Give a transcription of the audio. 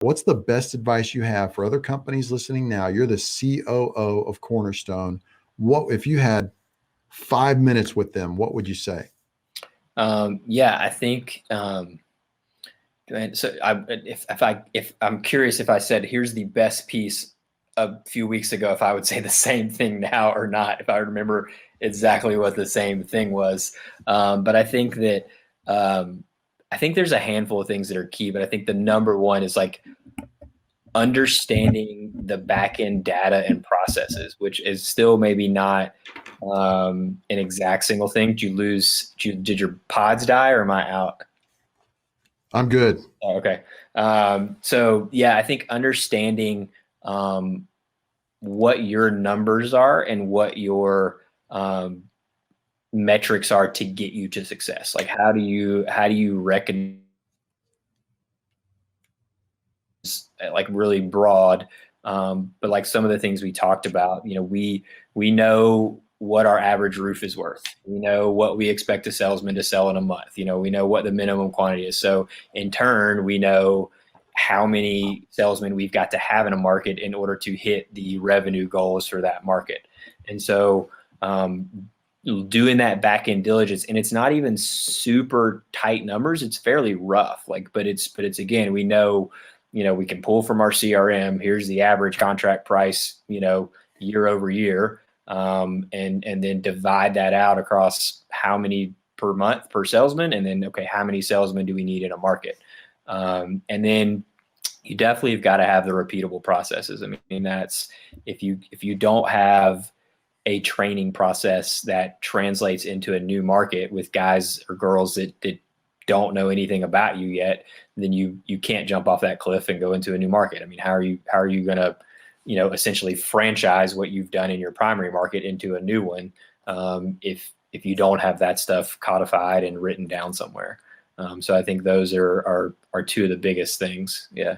What's the best advice you have for other companies listening now? You're the COO of Cornerstone. What if you had 5 minutes with them? What would you say? Yeah, I think. So if I'm curious, if I said here's the best piece a few weeks ago, if I would say the same thing now or not, if I remember exactly what the same thing was. But I think that I think there's a handful of things that are key, but I think the number one is like understanding the back end data and processes, which is still maybe not an exact single thing. Did your pods die or am I out? I'm good. Oh, okay. So yeah, I think understanding what your numbers are and what your metrics are to get you to success. Like how do you recognize like really broad, but like some of the things we talked about, we know what our average roof is worth. We know what we expect a salesman to sell in a month. We know what the minimum quantity is. So in turn, we know how many salesmen we've got to have in a market in order to hit the revenue goals for that market. And so doing that back end diligence, and it's not even super tight numbers. It's fairly rough, but it's again, we know, we can pull from our CRM. Here's the average contract price, year over year, and then divide that out across how many per month per salesman, and then okay, how many salesmen do we need in a market, and then you definitely have got to have the repeatable processes. I mean, that's if you don't have a training process that translates into a new market with guys or girls that don't know anything about you yet, then you can't jump off that cliff and go into a new market. I mean, how are you going to, essentially franchise what you've done in your primary market into a new one, if you don't have that stuff codified and written down somewhere. So I think those are two of the biggest things. Yeah.